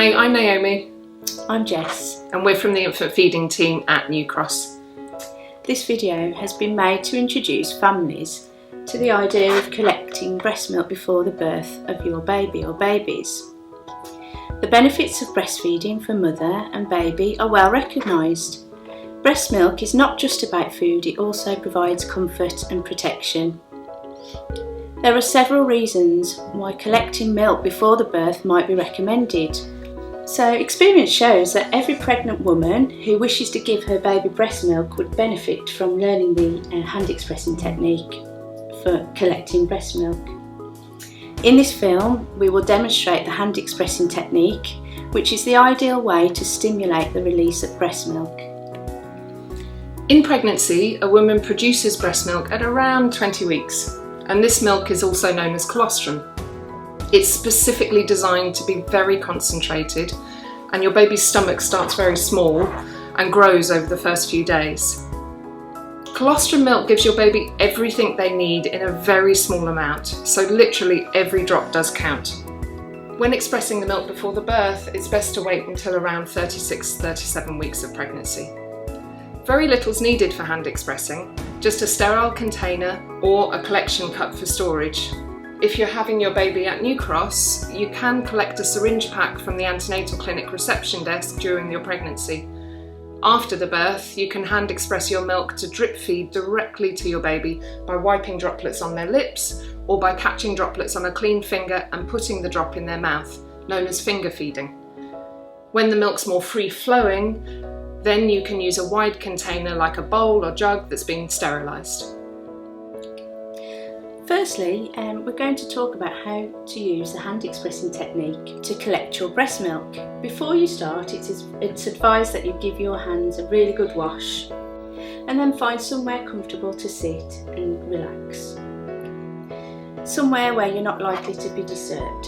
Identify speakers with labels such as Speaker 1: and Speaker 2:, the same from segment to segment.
Speaker 1: Hi, I'm Naomi.
Speaker 2: I'm Jess.
Speaker 1: And we're from the infant feeding team at New Cross.
Speaker 2: This video has been made to introduce families to the idea of collecting breast milk before the birth of your baby or babies. The benefits of breastfeeding for mother and baby are well recognised. Breast milk is not just about food, it also provides comfort and protection. There are several reasons why collecting milk before the birth might be recommended. So experience shows that every pregnant woman who wishes to give her baby breast milk would benefit from learning the hand expressing technique for collecting breast milk. In this film, we will demonstrate the hand expressing technique, which is the ideal way to stimulate the release of breast milk.
Speaker 1: In pregnancy, a woman produces breast milk at around 20 weeks, and this milk is also known as colostrum. It's specifically designed to be very concentrated, and your baby's stomach starts very small and grows over the first few days. Colostrum milk gives your baby everything they need in a very small amount, so literally every drop does count. When expressing the milk before the birth, it's best to wait until around 36-37 weeks of pregnancy. Very little is needed for hand expressing, just a sterile container or a collection cup for storage. If you're having your baby at New Cross, you can collect a syringe pack from the antenatal clinic reception desk during your pregnancy. After the birth, you can hand express your milk to drip feed directly to your baby by wiping droplets on their lips or by catching droplets on a clean finger and putting the drop in their mouth, known as finger feeding. When the milk's more free-flowing, then you can use a wide container like a bowl or jug that's been sterilised.
Speaker 2: Firstly, we're going to talk about how to use the hand expressing technique to collect your breast milk. Before you start, it's advised that you give your hands a really good wash and then find somewhere comfortable to sit and relax. Somewhere where you're not likely to be disturbed.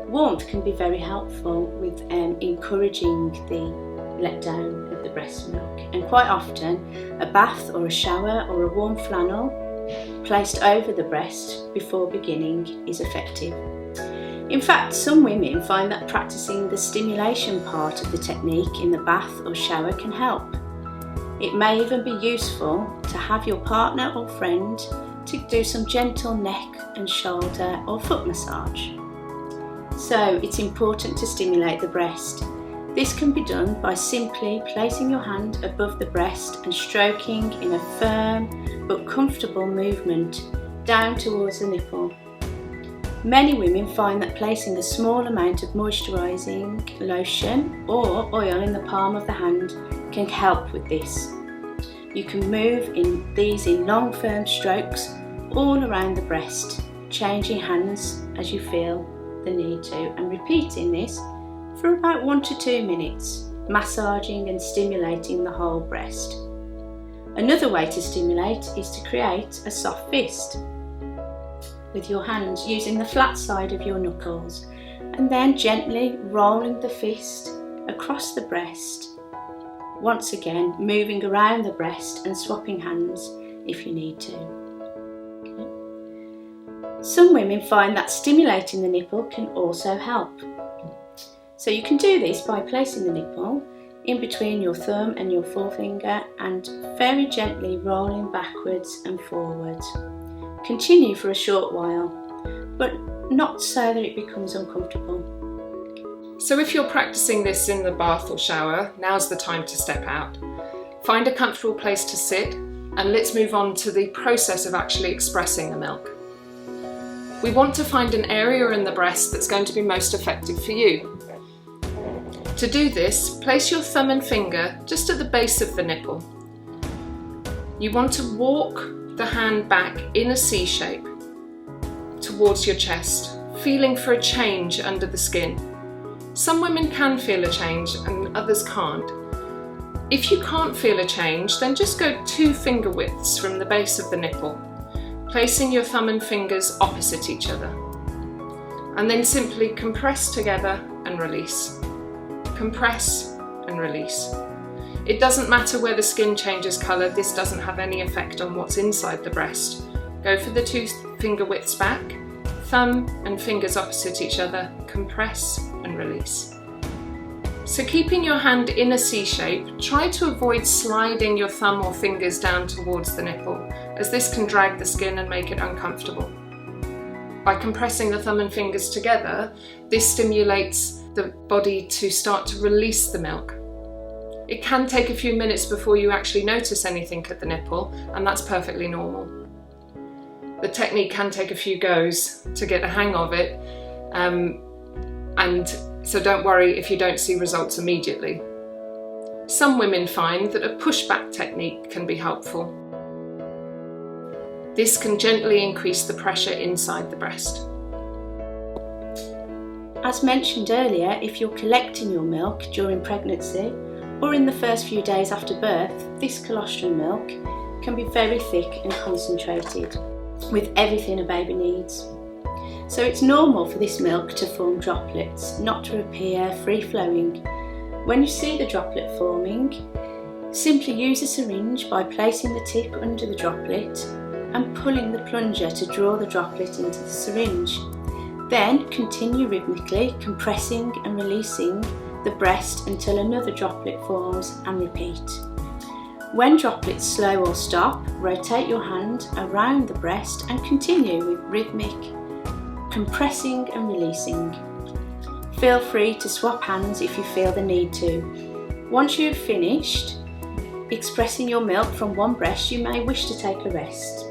Speaker 2: Warmth can be very helpful with encouraging the letdown of the breast milk, and quite often a bath or a shower or a warm flannel placed over the breast before beginning is effective. In fact, some women find that practicing the stimulation part of the technique in the bath or shower can help. It may even be useful to have your partner or friend to do some gentle neck and shoulder or foot massage. So it's important to stimulate the breast. This can be done by simply placing your hand above the breast and stroking in a firm but comfortable movement down towards the nipple. Many women find that placing a small amount of moisturizing lotion or oil in the palm of the hand can help with this. You can move these in long firm strokes all around the breast, changing hands as you feel the need to, and repeating this for about 1 to 2 minutes, massaging and stimulating the whole breast. Another way to stimulate is to create a soft fist with your hands using the flat side of your knuckles and then gently rolling the fist across the breast, once again moving around the breast and swapping hands if you need to. Some women find that stimulating the nipple can also help. So you can do this by placing the nipple in between your thumb and your forefinger and very gently rolling backwards and forwards. Continue for a short while, but not so that it becomes uncomfortable.
Speaker 1: So if you're practicing this in the bath or shower, now's the time to step out. Find a comfortable place to sit, and let's move on to the process of actually expressing the milk. We want to find an area in the breast that's going to be most effective for you. To do this, place your thumb and finger just at the base of the nipple. You want to walk the hand back in a C shape towards your chest, feeling for a change under the skin. Some women can feel a change and others can't. If you can't feel a change, then just go 2 finger widths from the base of the nipple, placing your thumb and fingers opposite each other. And then simply compress together and release. Compress and release. It doesn't matter where the skin changes colour, this doesn't have any effect on what's inside the breast. Go for the 2 finger widths back, thumb and fingers opposite each other, compress and and release. So keeping your hand in a C shape, try to avoid sliding your thumb or fingers down towards the nipple, as this can drag the skin and make it uncomfortable. By compressing the thumb and fingers together, this stimulates the body to start to release the milk. It can take a few minutes before you actually notice anything at the nipple, and that's perfectly normal. The technique can take a few goes to get a hang of it, and so don't worry if you don't see results immediately. Some women find that a pushback technique can be helpful. This can gently increase the pressure inside the breast.
Speaker 2: As mentioned earlier, if you're collecting your milk during pregnancy or in the first few days after birth, this colostrum milk can be very thick and concentrated, with everything a baby needs. So it's normal for this milk to form droplets, not to appear free-flowing. When you see the droplet forming, simply use a syringe by placing the tip under the droplet and pulling the plunger to draw the droplet into the syringe. Then continue rhythmically compressing and releasing the breast until another droplet forms, and repeat. When droplets slow or stop, rotate your hand around the breast and continue with rhythmic compressing and releasing. Feel free to swap hands if you feel the need to. Once you've finished expressing your milk from one breast, you may wish to take a rest.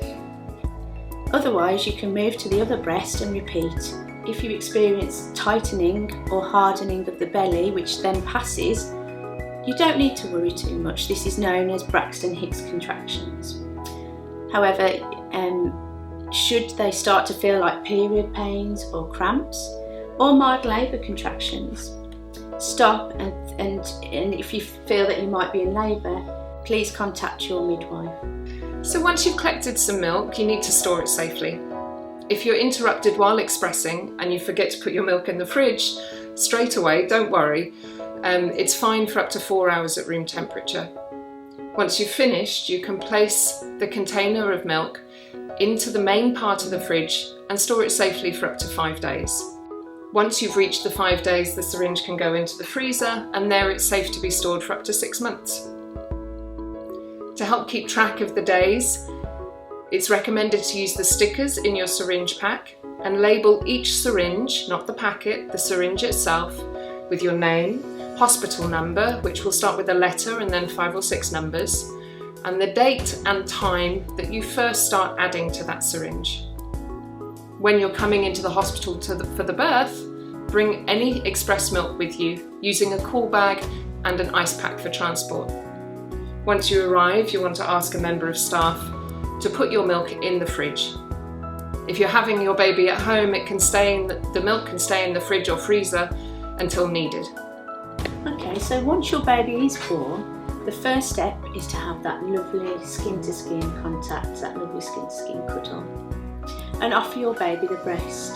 Speaker 2: Otherwise, you can move to the other breast and repeat. If you experience tightening or hardening of the belly, which then passes, you don't need to worry too much. This is known as Braxton Hicks contractions. However, should they start to feel like period pains or cramps or mild labour contractions, stop, and if you feel that you might be in labour, please contact your midwife.
Speaker 1: So once you've collected some milk, you need to store it safely. If you're interrupted while expressing and you forget to put your milk in the fridge straight away, don't worry. It's fine for up to 4 hours at room temperature. Once you've finished, you can place the container of milk into the main part of the fridge and store it safely for up to 5 days. Once you've reached the 5 days, the syringe can go into the freezer, and there it's safe to be stored for up to 6 months. To help keep track of the days, it's recommended to use the stickers in your syringe pack and label each syringe, not the packet, the syringe itself, with your name, hospital number, which will start with a letter and then 5 or 6 numbers, and the date and time that you first start adding to that syringe. When you're coming into the hospital for the birth, bring any express milk with you using a cool bag and an ice pack for transport. Once you arrive, you want to ask a member of staff to put your milk in the fridge. If you're having your baby at home, the milk can stay in the fridge or freezer until needed.
Speaker 2: Okay, so once your baby is born, the first step is to have that lovely skin-to-skin contact, that lovely skin-to-skin cuddle, and offer your baby the breast.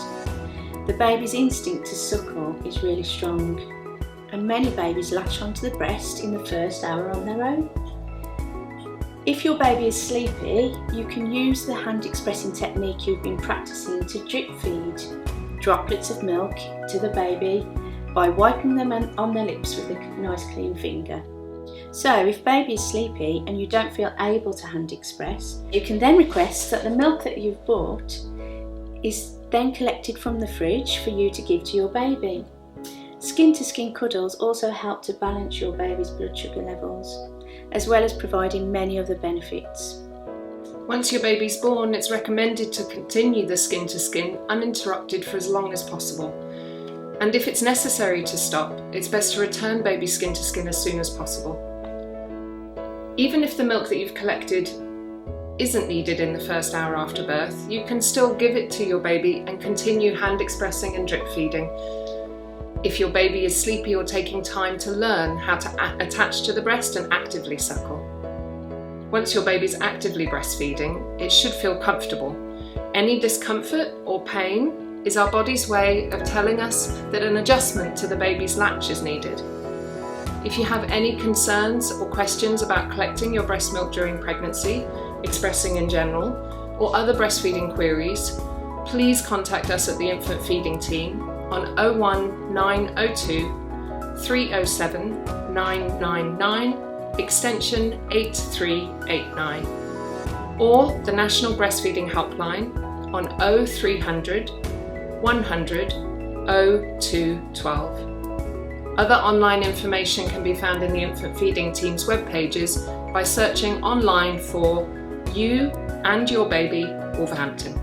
Speaker 2: The baby's instinct to suckle is really strong, and many babies latch onto the breast in the first hour on their own. If your baby is sleepy, you can use the hand expressing technique you've been practicing to drip feed droplets of milk to the baby by wiping them on their lips with a nice clean finger. So if baby is sleepy and you don't feel able to hand express, you can then request that the milk that you've bought is then collected from the fridge for you to give to your baby. Skin-to-skin cuddles also help to balance your baby's blood sugar levels, as well as providing many other benefits.
Speaker 1: Once your baby's born, it's recommended to continue the skin-to-skin uninterrupted for as long as possible. And if it's necessary to stop, it's best to return baby skin-to-skin as soon as possible. Even if the milk that you've collected isn't needed in the first hour after birth, you can still give it to your baby and continue hand expressing and drip feeding. If your baby is sleepy or taking time to learn how to attach to the breast and actively suckle. Once your baby's actively breastfeeding, it should feel comfortable. Any discomfort or pain is our body's way of telling us that an adjustment to the baby's latch is needed. If you have any concerns or questions about collecting your breast milk during pregnancy, expressing in general, or other breastfeeding queries, please contact us at the Infant Feeding Team on 01902 307 999 extension 8389, or the National Breastfeeding Helpline on 0300 100 0212. Other online information can be found in the infant feeding team's web pages by searching online for You and Your Baby Wolverhampton.